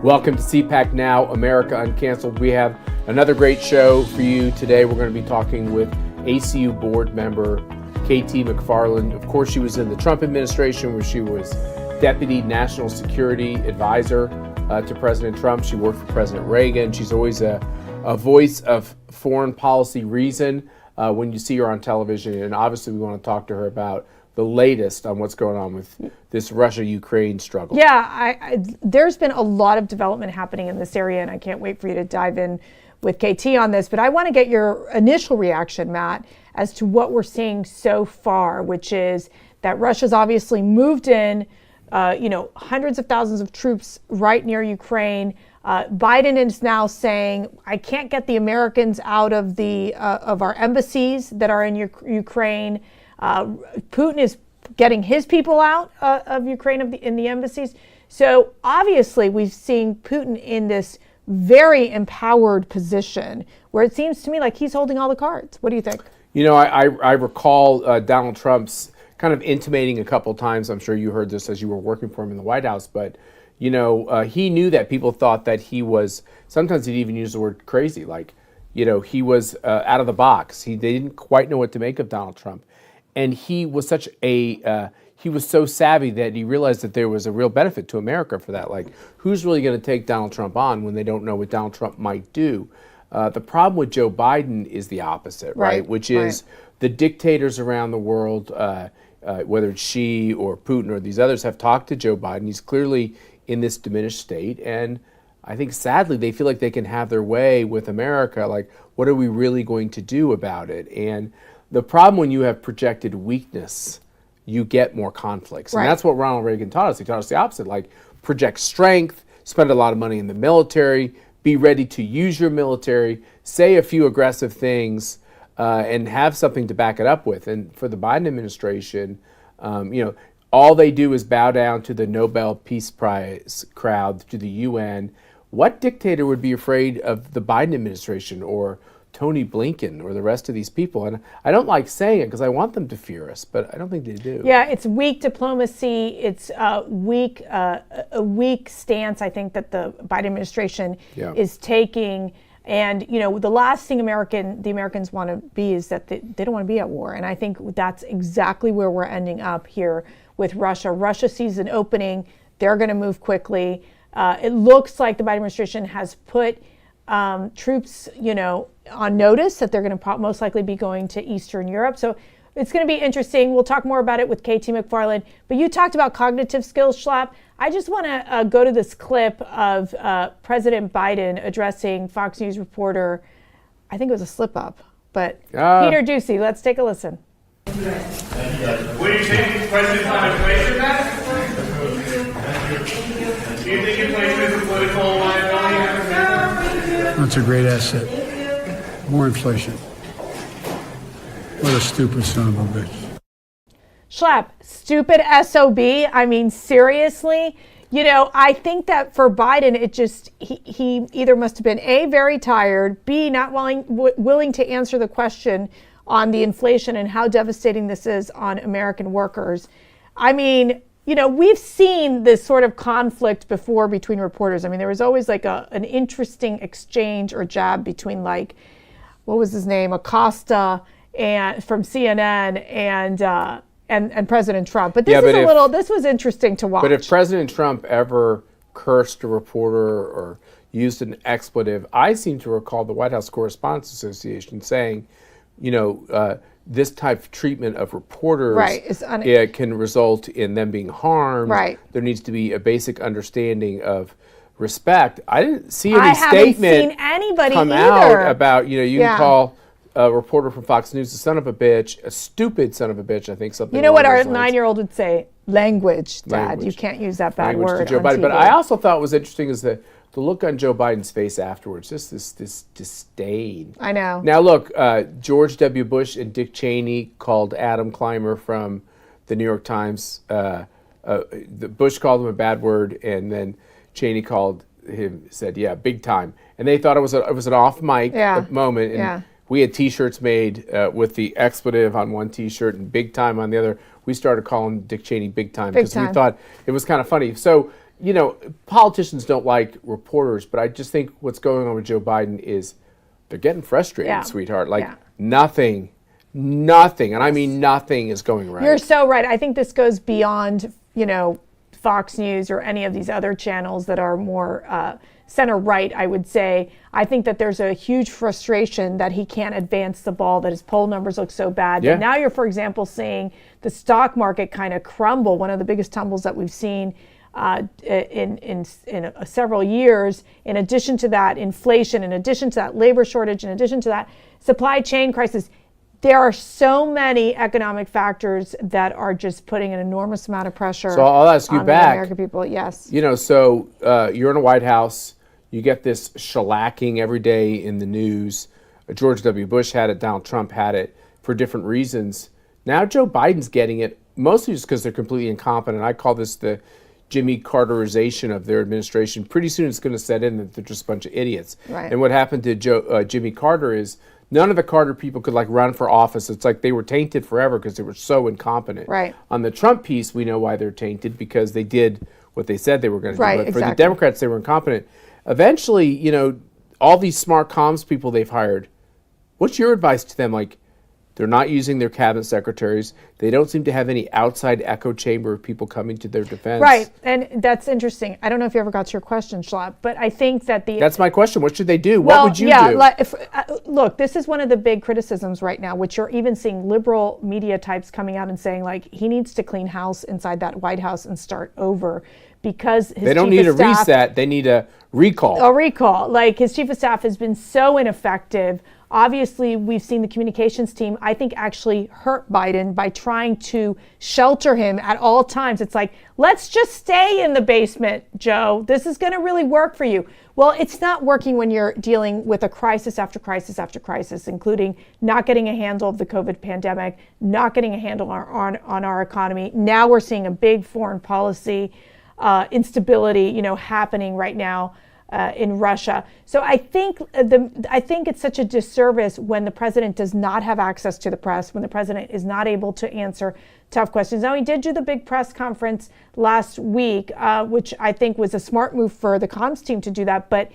Welcome to CPAC Now, America Uncanceled. We have another great show for you today. We're going to be talking with ACU board member KT McFarland. Of course, she was in the Trump administration where she was Deputy National Security Advisor to President Trump. She worked for President Reagan. She's always a voice of foreign policy reason when you see her on television. And obviously, we want to talk to her about the latest on what's going on with this Russia-Ukraine struggle. Yeah, there's been a lot of development happening in this area, and I can't wait for you to dive in with KT on this. But I want to get your initial reaction, Matt, as to what we're seeing so far, which is that Russia's obviously moved in, hundreds of thousands of troops right near Ukraine. Biden is now saying, I can't get the Americans out of of our embassies that are in Ukraine. Putin is getting his people out of Ukraine in the embassies. So obviously we've seen Putin in this very empowered position where it seems to me like he's holding all the cards. What do you think? You know, I recall Donald Trump's kind of intimating a couple times. I'm sure you heard this as you were working for him in the White House, but he knew that people thought that he was, sometimes he'd even use the word crazy, like, he was out of the box. They didn't quite know what to make of Donald Trump. And he was he was so savvy that he realized that there was a real benefit to America for that. Like, who's really going to take Donald Trump on when they don't know what Donald Trump might do? The problem with Joe Biden is the opposite, right? Which is the dictators around the world, whether it's Xi or Putin or these others, have talked to Joe Biden. He's clearly in this diminished state. And I think, sadly, they feel like they can have their way with America. Like, what are we really going to do about it? And the problem when you have projected weakness, you get more conflicts. And that's what Ronald Reagan taught us. He taught us the opposite, like project strength, spend a lot of money in the military, be ready to use your military, say a few aggressive things, and have something to back it up with. And for the Biden administration, all they do is bow down to the Nobel Peace Prize crowd, to the UN. What dictator would be afraid of the Biden administration or Tony Blinken or the rest of these people? And I don't like saying it because I want them to fear us, but I don't think they do. Yeah, it's weak diplomacy. It's a weak stance, I think, that the Biden administration is taking. And, the last thing the Americans want to be is that they don't want to be at war. And I think that's exactly where we're ending up here with Russia. Russia sees an opening. They're going to move quickly. It looks like the Biden administration has put troops, on notice that they're going to most likely be going to Eastern Europe. So it's going to be interesting. We'll talk more about it with KT McFarland. But you talked about cognitive skills, Schlapp. I just want to go to this clip of President Biden addressing Fox News reporter. I think it was a slip up, but Peter Doocy. Let's take a listen. Will you take President on inflation, Matt? Do you think inflation is a political liability? That's a great asset. More inflation. What a stupid son of a bitch. Schlapp, stupid SOB. I mean, seriously. I think that for Biden, he either must have been A, very tired, B, not willing to answer the question on the inflation and how devastating this is on American workers. I mean, we've seen this sort of conflict before between reporters. I mean, there was always like an interesting exchange or jab between, like, what was his name, Acosta and from CNN and President Trump. But this was interesting to watch. But if President Trump ever cursed a reporter or used an expletive, I seem to recall the White House Correspondents Association saying, this type of treatment of reporters it can result in them being harmed. Right. There needs to be a basic understanding of respect. I didn't see any statement come out about, you can call a reporter from Fox News a son of a bitch, a stupid son of a bitch, I think something. You know what our 9-year-old would say? Language, Dad. You can't use that bad word to Joe Biden. TV. But I also thought was interesting is the look on Joe Biden's face afterwards, just this disdain. I know. Now look, George W. Bush and Dick Cheney called Adam Clymer from the New York Times. Bush called him a bad word, and then Cheney said, yeah, big time. And they thought it was an off mic moment. And we had T-shirts made with the expletive on one T-shirt and big time on the other. We started calling Dick Cheney big time because we thought it was kind of funny. So politicians don't like reporters, but I just think what's going on with Joe Biden is they're getting frustrated, sweetheart. Like nothing, and I mean nothing is going right. You're so right. I think this goes beyond, Fox News or any of these other channels that are more center right, I would say. I think that there's a huge frustration that he can't advance the ball, that his poll numbers look so bad. Yeah. But now you're, for example, seeing the stock market kind of crumble, one of the biggest tumbles that we've seen in several years. In addition to that, inflation, in addition to that labor shortage, in addition to that supply chain crisis, there are so many economic factors that are just putting an enormous amount of pressure. So I'll ask you on back. the American people. Yes. So you're in a White House. You get this shellacking every day in the news. George W. Bush had it. Donald Trump had it for different reasons. Now Joe Biden's getting it mostly just because they're completely incompetent. I call this the Jimmy Carterization of their administration. Pretty soon it's going to set in that they're just a bunch of idiots. Right. And what happened to Jimmy Carter is none of the Carter people could run for office. It's like they were tainted forever because they were so incompetent. Right. On the Trump piece, we know why they're tainted, because they did what they said they were going to do. Right, But for exactly. the Democrats, they were incompetent. Eventually, all these smart comms people they've hired, what's your advice to them? They're not using their cabinet secretaries. They don't seem to have any outside echo chamber of people coming to their defense. Right, and that's interesting. I don't know if you ever got to your question, Schlapp, but I think that That's my question. What should they do? What would you do? Look, this is one of the big criticisms right now, which you're even seeing liberal media types coming out and saying, he needs to clean house inside that White House and start over, because his they don't need a reset. They need a recall. A recall. His chief of staff has been so ineffective. Obviously, we've seen the communications team, I think, actually hurt Biden by trying to shelter him at all times. It's let's just stay in the basement, Joe. This is going to really work for you. Well, it's not working when you're dealing with a crisis after crisis after crisis, including not getting a handle of the COVID pandemic, not getting a handle on our economy. Now we're seeing a big foreign policy instability, happening right now in Russia. So I think it's such a disservice when the president does not have access to the press, when the president is not able to answer tough questions. Now, he did do the big press conference last week, which I think was a smart move for the comms team to do that. But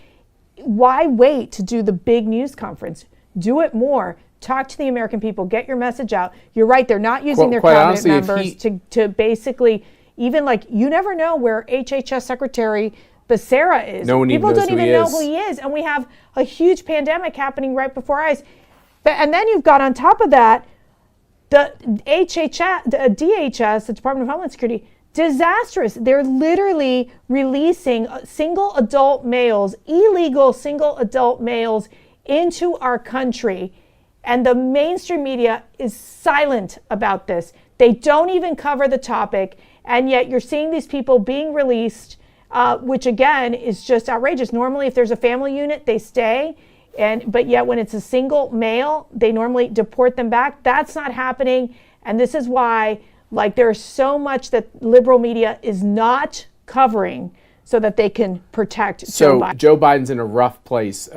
why wait to do the big news conference? Do it more. Talk to the American people. Get your message out. You're right. They're not using their cabinet members to basically, even you never know where HHS Secretary Becerra is. No one People even knows don't even know who he is. And we have a huge pandemic happening right before our eyes. And then you've got on top of that, the DHS, the Department of Homeland Security, disastrous. They're literally releasing single adult males, illegal single adult males, into our country. And the mainstream media is silent about this. They don't even cover the topic. And yet you're seeing these people being released, which again is just outrageous. Normally, if there's a family unit, they stay. But yet when it's a single male, they normally deport them back. That's not happening. And this is why there's so much that liberal media is not covering so that they can protect Joe Biden. Joe Biden's in a rough place.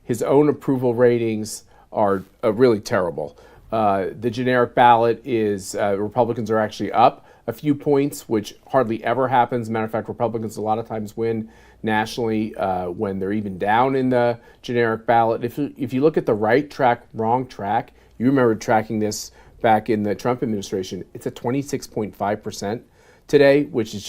His own approval ratings are really terrible. The generic ballot is Republicans are actually up a few points, which hardly ever happens. Matter of fact, Republicans a lot of times win nationally when they're even down in the generic ballot. If you look at the right track, wrong track, you remember tracking this back in the Trump administration, it's at 26.5% today, which is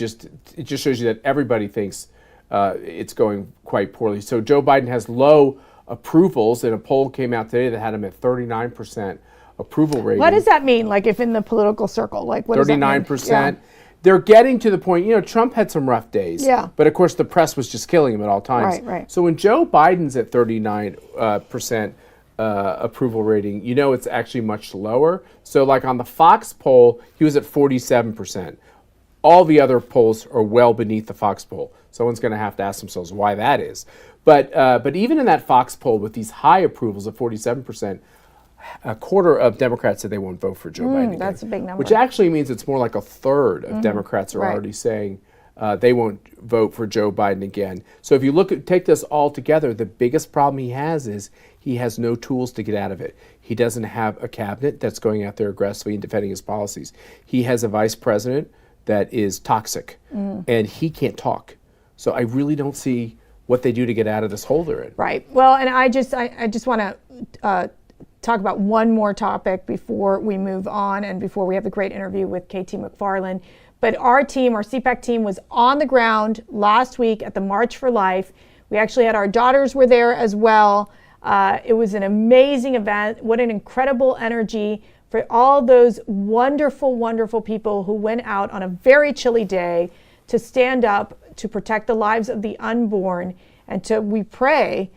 it just shows you that everybody thinks it's going quite poorly. So Joe Biden has low approvals, and a poll came out today that had him at 39% approval rating. What does that mean? If in the political circle, what does that mean? 39%. Yeah. They're getting to the point, Trump had some rough days. Yeah. But of course, the press was just killing him at all times. Right. So when Joe Biden's at 39% approval rating, it's actually much lower. So on the Fox poll, he was at 47%. All the other polls are well beneath the Fox poll. Someone's going to have to ask themselves why that is. But even in that Fox poll with these high approvals of 47%, a quarter of Democrats said they won't vote for Joe Biden again. That's a big number. Which actually means it's more like a third of Democrats are already saying they won't vote for Joe Biden again. So if you take this all together, the biggest problem he has is he has no tools to get out of it. He doesn't have a cabinet that's going out there aggressively and defending his policies. He has a vice president that is toxic, and he can't talk. So I really don't see what they do to get out of this hole they're in. Right. Well, and I just want to talk about one more topic before we move on and before we have the great interview with KT McFarland. But our team, our CPAC team, was on the ground last week at the March for Life. We actually had our daughters were there as well. It was an amazing event. What an incredible energy for all those wonderful, wonderful people who went out on a very chilly day to stand up to protect the lives of the unborn and to, we pray,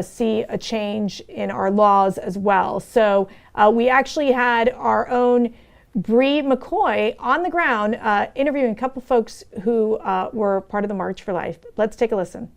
see a change in our laws as well. So we actually had our own Bree McCoy on the ground interviewing a couple folks who were part of the March for Life. Let's take a listen.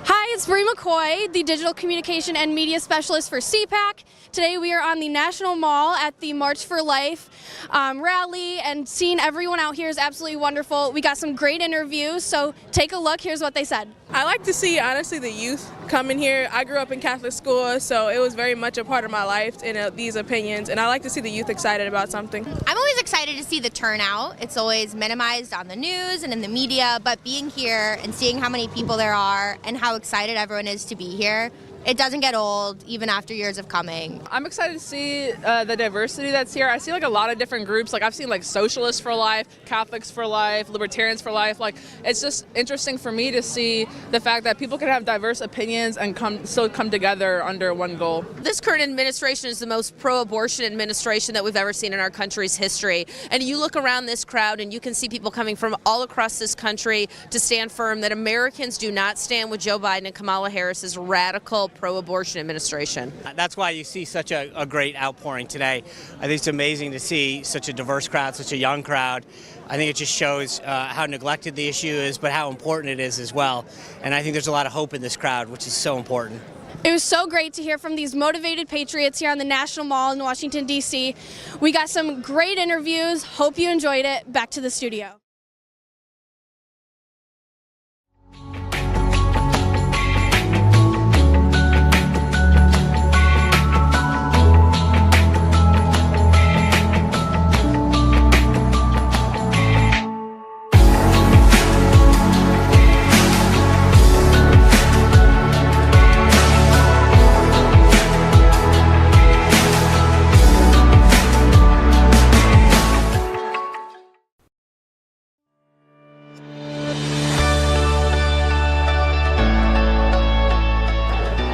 Hi, it's Bree McCoy, the Digital Communication and Media Specialist for CPAC. Today we are on the National Mall at the March for Life rally, and seeing everyone out here is absolutely wonderful. We got some great interviews, so take a look. Here's what they said. I like to see, honestly, the youth come in here. I grew up in Catholic school, so it was very much a part of my life in these opinions, and I like to see the youth excited about something. I'm always excited to see the turnout. It's always minimized on the news and in the media, but being here and seeing how many people there are and how excited everyone is to be here, it doesn't get old even after years of coming. I'm excited to see the diversity that's here. I see like a lot of different groups. Like I've seen like Socialists for Life, Catholics for Life, Libertarians for Life. Like it's just interesting for me to see the fact that people can have diverse opinions and still come together under one goal. This current administration is the most pro-abortion administration that we've ever seen in our country's history. And you look around this crowd and you can see people coming from all across this country to stand firm that Americans do not stand with Joe Biden and Kamala Harris's radical pro-abortion administration. That's why you see such a great outpouring today. I think it's amazing to see such a diverse crowd, such a young crowd. I think it just shows how neglected the issue is, but how important it is as well. And I think there's a lot of hope in this crowd, which is so important. It was so great to hear from these motivated patriots here on the National Mall in Washington, D.C. We got some great interviews. Hope you enjoyed it. Back to the studio.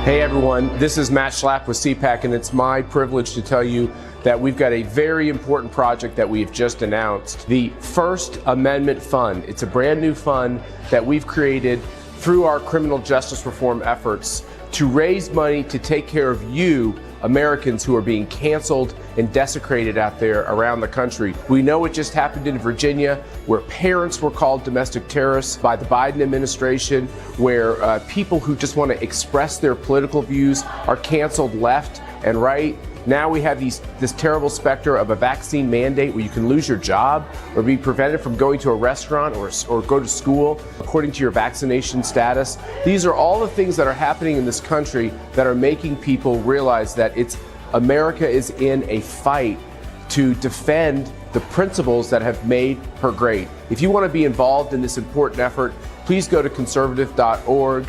Hey everyone, this is Matt Schlapp with CPAC, and it's my privilege to tell you that we've got a very important project that we have just announced, the First Amendment Fund. It's a brand new fund that we've created through our criminal justice reform efforts to raise money to take care of you, Americans who are being canceled and desecrated out there around the country. We know it just happened in Virginia, where parents were called domestic terrorists by the Biden administration, where people who just want to express their political views are canceled left and right. Now we have this terrible specter of a vaccine mandate where you can lose your job or be prevented from going to a restaurant or go to school according to your vaccination status. These are all the things that are happening in this country that are making people realize that America is in a fight to defend the principles that have made her great. If you want to be involved in this important effort, please go to conservative.org,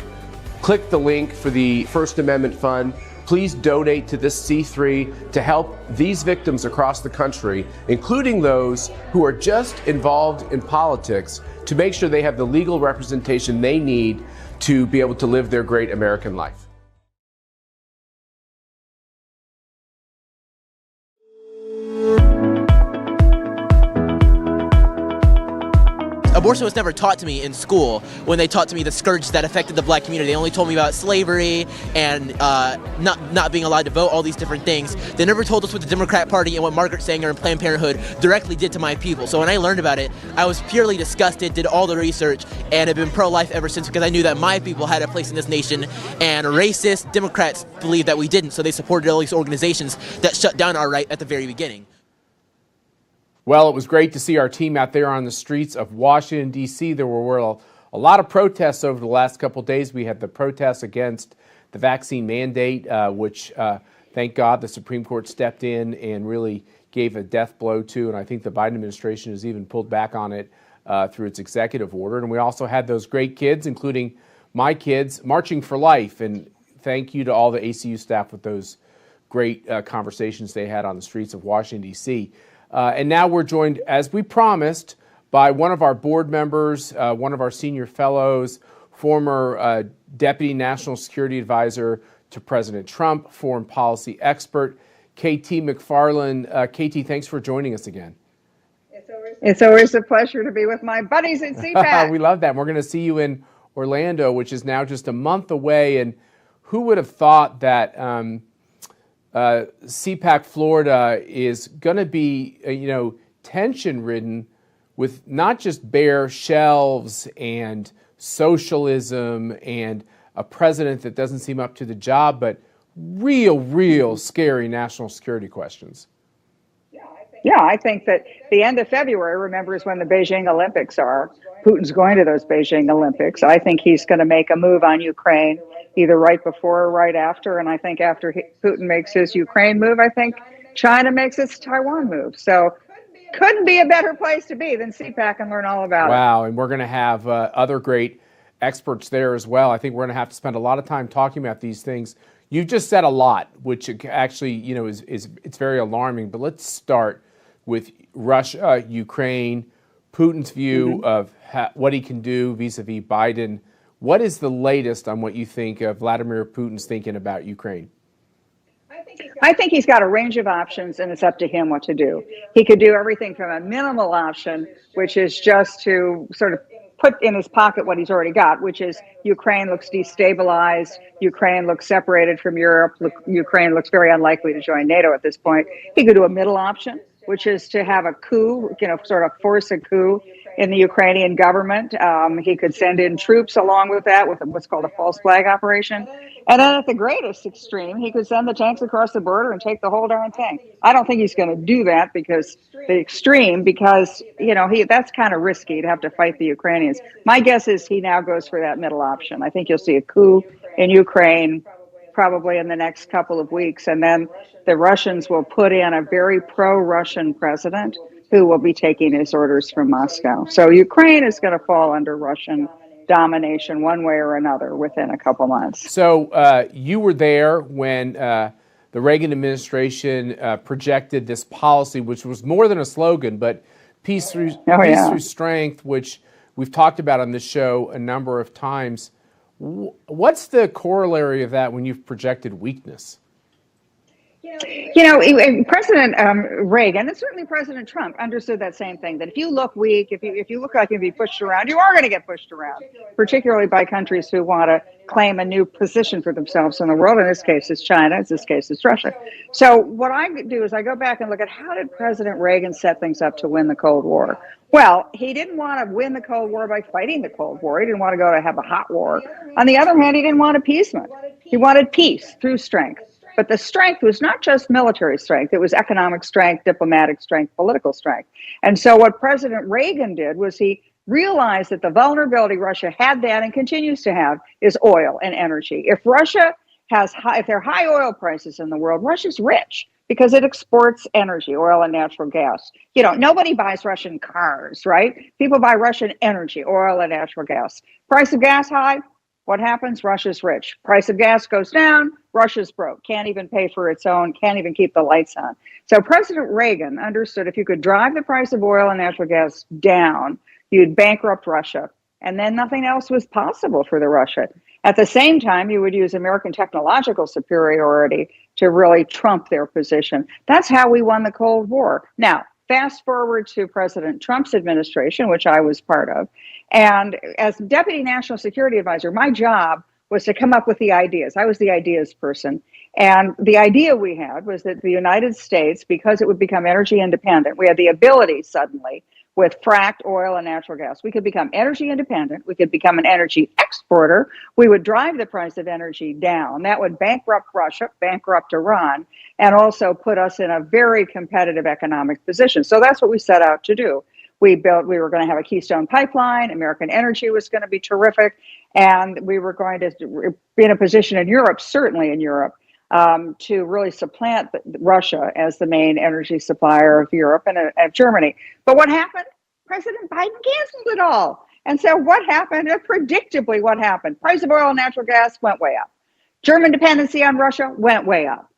click the link for the First Amendment Fund. Please donate to this C3 to help these victims across the country, including those who are just involved in politics, to make sure they have the legal representation they need to be able to live their great American life. Abortion was never taught to me in school. When they taught to me the scourge that affected the black community, they only told me about slavery and not being allowed to vote, all these different things. They never told us what the Democrat Party and what Margaret Sanger and Planned Parenthood directly did to my people. So when I learned about it, I was purely disgusted, did all the research, and have been pro-life ever since, because I knew that my people had a place in this nation, and racist Democrats believed that we didn't, so they supported all these organizations that shut down our right at the very beginning. Well, it was great to see our team out there on the streets of Washington, D.C. There were a lot of protests over the last couple of days. We had the protests against the vaccine mandate, which, thank God, the Supreme Court stepped in and really gave a death blow to, and I think the Biden administration has even pulled back on it through its executive order. And we also had those great kids, including my kids, marching for life. And thank you to all the ACU staff with those great conversations they had on the streets of Washington, D.C. And now we're joined, as we promised, by one of our board members, one of our senior fellows, former Deputy National Security Advisor to President Trump, foreign policy expert, KT McFarland. KT, thanks for joining us again. It's always a pleasure to be with my buddies at CPAC. We love that. We're going to see you in Orlando, which is now just a month away. And who would have thought that CPAC Florida is going to be, tension-ridden with not just bare shelves and socialism and a president that doesn't seem up to the job, but real scary national security questions. Yeah, I think that the end of February, remember, is when the Beijing Olympics are. Putin's going to those Beijing Olympics. I think he's going to make a move on Ukraine, either right before or right after. And I think after Putin makes his Ukraine move, I think China makes its Taiwan move. So couldn't be a better place to be than CPAC and learn all about it. Wow, and we're going to have other great experts there as well. I think we're going to have to spend a lot of time talking about these things. You've just said a lot, which actually, is it's very alarming. But let's start with Russia, Ukraine, Putin's view of what he can do vis-a-vis Biden. What is the latest on what you think Vladimir Putin's thinking about Ukraine? I think he's got a range of options, and it's up to him what to do. He could do everything from a minimal option, which is just to sort of put in his pocket what he's already got, which is Ukraine looks destabilized, Ukraine looks separated from Europe, Ukraine looks very unlikely to join NATO at this point. He could do a middle option, which is to have a coup, sort of force a coup in the Ukrainian government. He could send in troops along with that, with what's called a false flag operation. And then at the greatest extreme, he could send the tanks across the border and take the whole darn thing. I don't think he's going to do that because that's kind of risky to have to fight the Ukrainians. My guess is he now goes for that middle option. I think you'll see a coup in Ukraine probably in the next couple of weeks. And then the Russians will put in a very pro-Russian president who will be taking his orders from Moscow. So Ukraine is going to fall under Russian domination one way or another within a couple months. So you were there when the Reagan administration projected this policy, which was more than a slogan, but peace through strength, which we've talked about on this show a number of times. What's the corollary of that when you've projected weakness? President Reagan and certainly President Trump understood that same thing, that if you look weak, if you look like you'll be pushed around, you are going to get pushed around, particularly by countries who want to claim a new position for themselves in the world. In this case, it's China. In this case, it's Russia. So what I do is I go back and look at how did President Reagan set things up to win the Cold War? Well, he didn't want to win the Cold War by fighting the Cold War. He didn't want to go to have a hot war. On the other hand, he didn't want appeasement. He wanted peace through strength. But the strength was not just military strength. It was economic strength, diplomatic strength, political strength. And so what President Reagan did was he realized that the vulnerability Russia had then and continues to have is oil and energy. If Russia if there are high oil prices in the world, Russia's rich because it exports energy, oil and natural gas. Nobody buys Russian cars, right? People buy Russian energy, oil and natural gas. Price of gas high. What happens? Russia's rich. Price of gas goes down. Russia's broke. Can't even pay for its own. Can't even keep the lights on. So President Reagan understood if you could drive the price of oil and natural gas down, you'd bankrupt Russia. And then nothing else was possible for the Russia. At the same time, you would use American technological superiority to really trump their position. That's how we won the Cold War. Now, fast forward to President Trump's administration, which I was part of. And as Deputy National Security Advisor, my job was to come up with the ideas. I was the ideas person. And the idea we had was that the United States, because it would become energy independent, we had the ability suddenly with fracked oil and natural gas. We could become energy independent. We could become an energy exporter. We would drive the price of energy down. That would bankrupt Russia, bankrupt Iran, and also put us in a very competitive economic position. So that's what we set out to do. We were going to have a Keystone pipeline. American energy was going to be terrific. And we were going to be in a position in Europe, certainly in Europe, to really supplant Russia as the main energy supplier of Europe and of Germany. But what happened? President Biden canceled it all. And so what happened? Predictably, what happened? Price of oil and natural gas went way up. German dependency on Russia went way up.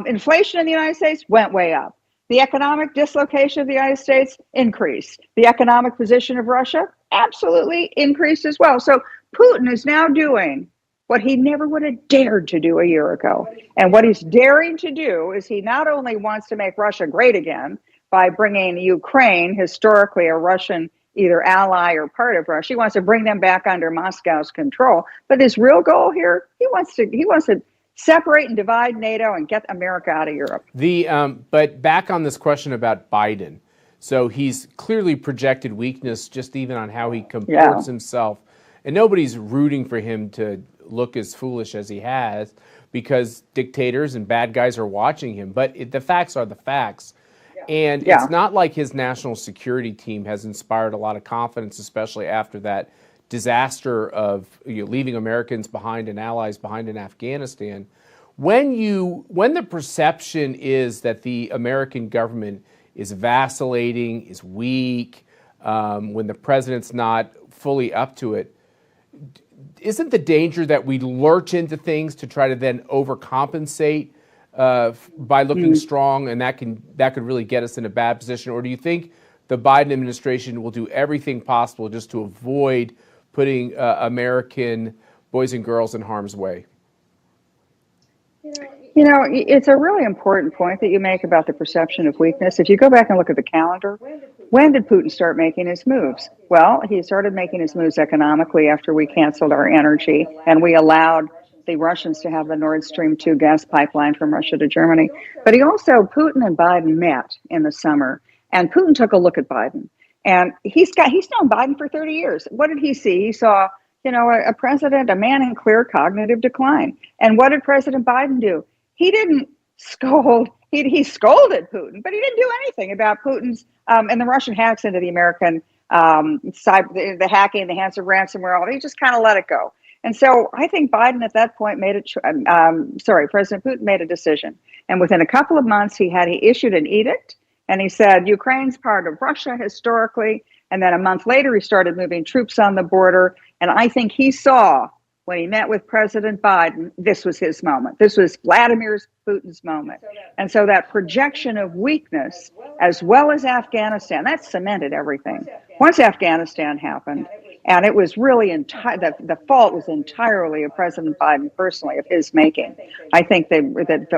Inflation in the United States went way up. The economic dislocation of the United States increased. The economic position of Russia absolutely increased as well. So Putin is now doing what he never would have dared to do a year ago. And what he's daring to do is he not only wants to make Russia great again by bringing Ukraine, historically a Russian either ally or part of Russia, he wants to bring them back under Moscow's control. But his real goal here, he wants to separate and divide NATO and get America out of Europe. But back on this question about Biden. So he's clearly projected weakness just even on how he comports himself. And nobody's rooting for him to look as foolish as he has because dictators and bad guys are watching him. But the facts are the facts. And it's not like his national security team has inspired a lot of confidence, especially after that disaster of leaving Americans behind and allies behind in Afghanistan. When the perception is that the American government is vacillating, is weak, when the president's not fully up to it, isn't the danger that we lurch into things to try to then overcompensate by looking strong, and that could really get us in a bad position? Or do you think the Biden administration will do everything possible just to avoid putting American boys and girls in harm's way? You know, it's a really important point that you make about the perception of weakness. If you go back and look at the calendar, when did Putin start making his moves? Well, he started making his moves economically after we canceled our energy and we allowed the Russians to have the Nord Stream 2 gas pipeline from Russia to Germany. But Putin and Biden met in the summer, and Putin took a look at Biden. And he's known Biden for 30 years. What did he see? He saw, a president, a man in clear cognitive decline. And what did President Biden do? He didn't scold. He scolded Putin, but he didn't do anything about Putin's and the Russian hacks into the American the hacking, the hands of ransomware. All he just kind of let it go. And so I think Biden at that point President Putin made a decision. And within a couple of months, he issued an edict. And he said, Ukraine's part of Russia historically. And then a month later, he started moving troops on the border. And I think he saw when he met with President Biden, this was his moment. This was Vladimir Putin's moment. And so that projection of weakness, as well as Afghanistan, that cemented everything. Once Afghanistan happened, and it was really the fault was entirely of President Biden personally, of his making. I think that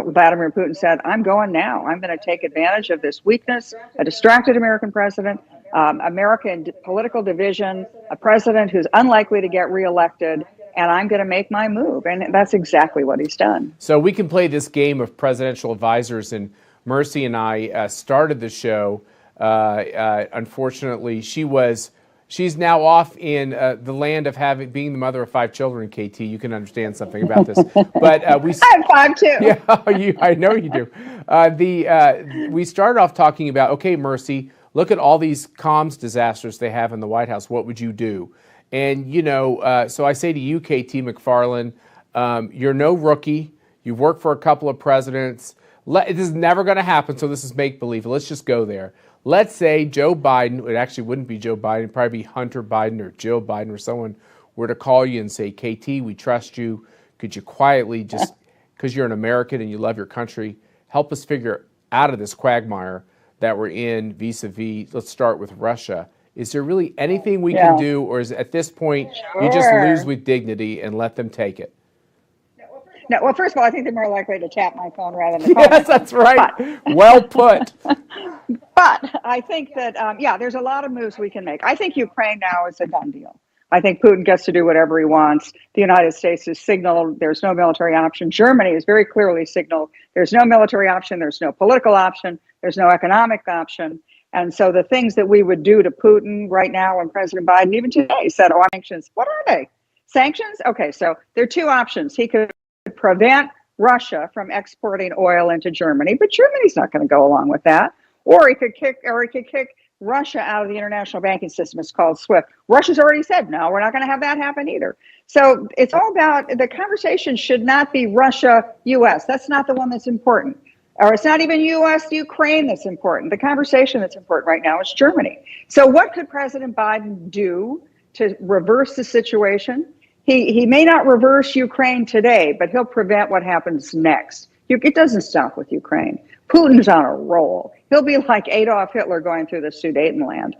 Vladimir Putin said, I'm going now. I'm going to take advantage of this weakness, a distracted American president, American political division, a president who's unlikely to get reelected, and I'm going to make my move. And that's exactly what he's done. So we can play this game of presidential advisors, and Mercy and I started the show. Unfortunately, she's now off in the land of being the mother of 5 children. KT, you can understand something about this. But I have 5 too. Yeah, I know you do. We started off talking about, okay, Mercy, look at all these comms disasters they have in the White House. What would you do? And so I say to you, KT McFarland, you're no rookie. You've worked for a couple of presidents. This is never going to happen, so this is make-believe. Let's just go there. Let's say Joe Biden, it actually wouldn't be Joe Biden, it'd probably be Hunter Biden or Jill Biden or someone were to call you and say, KT, we trust you. Could you quietly, just because you're an American and you love your country, help us figure out of this quagmire that we're in vis-a-vis, let's start with Russia. Is there really anything we can do, or is it, at this point, you just lose with dignity and let them take it? No, well, first of all, I think they're more likely to tap my phone rather than call Yes, that's right. Well put. But I think that, there's a lot of moves we can make. I think Ukraine now is a done deal. I think Putin gets to do whatever he wants. The United States has signaled there's no military option. Germany has very clearly signaled there's no military option. There's no political option. There's no economic option. And so the things that we would do to Putin right now, and President Biden even today said, sanctions. What are they? Sanctions? Okay, so there are 2 options. He could prevent Russia from exporting oil into Germany, but Germany's not going to go along with that. Or he could kick Russia out of the international banking system. It's called SWIFT. Russia's already said, no, we're not going to have that happen either. So it's all about, the conversation should not be Russia, U.S. That's not the one that's important. Or it's not even U.S. Ukraine that's important. The conversation that's important right now is Germany. So what could President Biden do to reverse the situation? He may not reverse Ukraine today, but he'll prevent what happens next. It doesn't stop with Ukraine. Putin's on a roll. He'll be like Adolf Hitler going through the Sudetenland.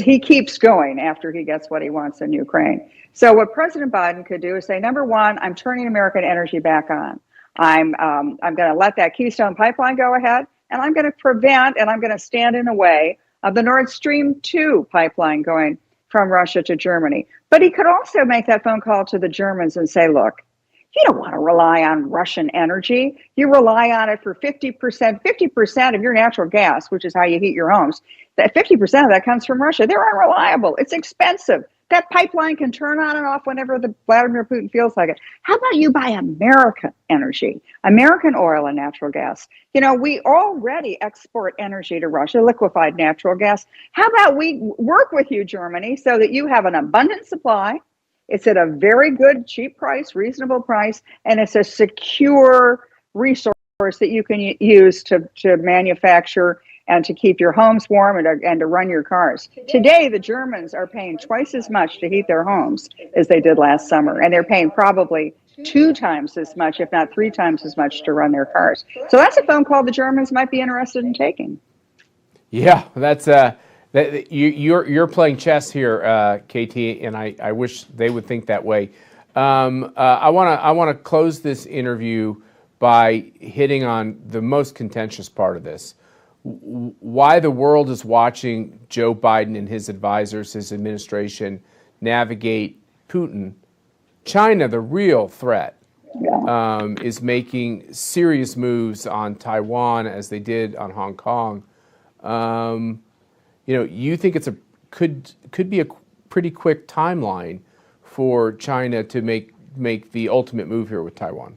He keeps going after he gets what he wants in Ukraine. So what President Biden could do is say, number one, I'm turning American energy back on. I'm going to let that Keystone pipeline go ahead, and I'm going to prevent and I'm going to stand in the way of the Nord Stream 2 pipeline going from Russia to Germany. But he could also make that phone call to the Germans and say, look, you don't want to rely on Russian energy. You rely on it for 50% of your natural gas, which is how you heat your homes. That 50% of that comes from Russia. They're unreliable. It's expensive. That pipeline can turn on and off whenever Vladimir Putin feels like it. How about you buy American energy, American oil and natural gas? You know, we already export energy to Russia, liquefied natural gas. How about we work with you, Germany, so that you have an abundant supply? It's at a very good, cheap price, reasonable price, and it's a secure resource that you can use to manufacture and to keep your homes warm and to run your cars. Today, the Germans are paying twice as much to heat their homes as they did last summer, and they're paying probably 2 times as much, if not 3 times as much, to run their cars. So that's a phone call the Germans might be interested in taking. Yeah, that's you're playing chess here, KT, and I wish they would think that way. I want to close this interview by hitting on the most contentious part of this. Why the world is watching Joe Biden and his advisors, his administration, navigate Putin. China, the real threat, is making serious moves on Taiwan as they did on Hong Kong. You think could be a pretty quick timeline for China to make the ultimate move here with Taiwan.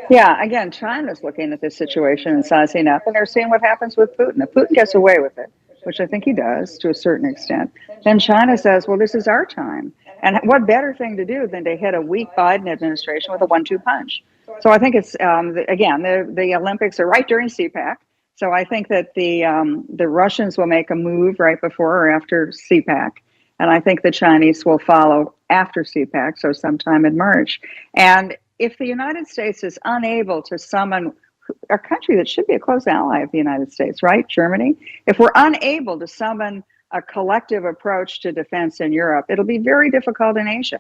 Yeah, again, China's looking at this situation and sizing up, and they're seeing what happens with Putin. If Putin gets away with it, which I think he does to a certain extent, then China says, well, this is our time. And what better thing to do than to hit a weak Biden administration with a 1-2 punch? So I think it's, the Olympics are right during CPAC. So I think that the Russians will make a move right before or after CPAC. And I think the Chinese will follow after CPAC, so sometime in March. And if the United States is unable to summon a country that should be a close ally of the United States, right, Germany, if we're unable to summon a collective approach to defense in Europe, it'll be very difficult in Asia.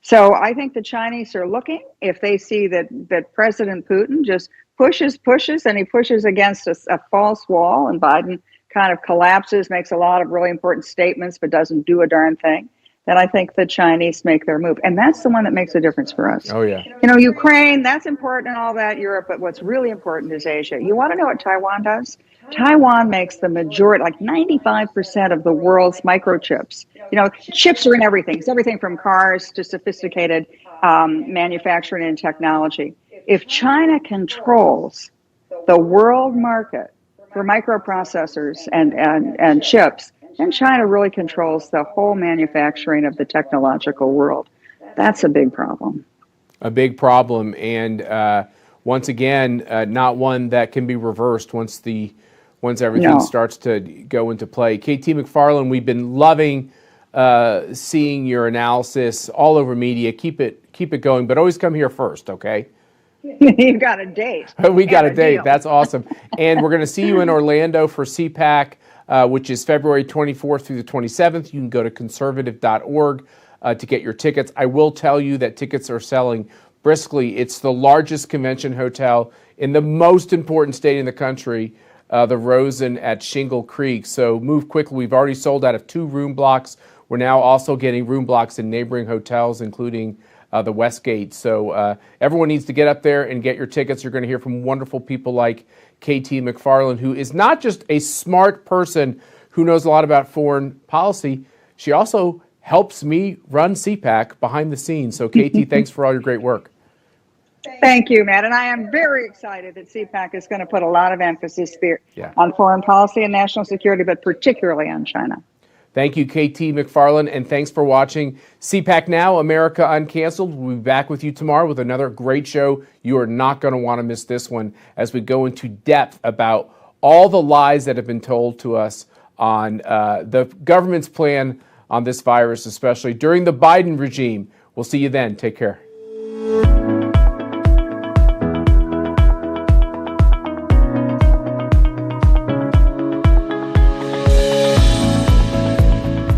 So I think the Chinese are looking. If they see that President Putin just pushes, and he pushes against a false wall, and Biden kind of collapses, makes a lot of really important statements, but doesn't do a darn thing, then I think the Chinese make their move. And that's the one that makes a difference for us. Oh, yeah. You know, Ukraine, that's important and all that, Europe, but what's really important is Asia. You want to know what Taiwan does? Taiwan makes the majority, like 95% of the world's microchips. You know, chips are in everything. It's everything from cars to sophisticated manufacturing and technology. If China controls the world market for microprocessors and chips, then China really controls the whole manufacturing of the technological world. That's a big problem. A big problem, and once again, not one that can be reversed once everything starts to go into play. KT McFarland, we've been loving seeing your analysis all over media. Keep it going, but always come here first, okay? You've got a date. We got a date. Deal. That's awesome. And we're going to see you in Orlando for CPAC, which is February 24th through the 27th. You can go to conservative.org to get your tickets. I will tell you that tickets are selling briskly. It's the largest convention hotel in the most important state in the country, the Rosen at Shingle Creek. So move quickly. We've already sold out of 2 room blocks. We're now also getting room blocks in neighboring hotels, including the Westgate. So everyone needs to get up there and get your tickets. You're going to hear from wonderful people like KT McFarland, who is not just a smart person who knows a lot about foreign policy. She also helps me run CPAC behind the scenes. So KT, thanks for all your great work. Thank you, Matt. And I am very excited that CPAC is going to put a lot of emphasis there on foreign policy and national security, but particularly on China. Thank you, KT McFarland, and thanks for watching CPAC Now, America Uncanceled. We'll be back with you tomorrow with another great show. You are not going to want to miss this one as we go into depth about all the lies that have been told to us on the government's plan on this virus, especially during the Biden regime. We'll see you then. Take care.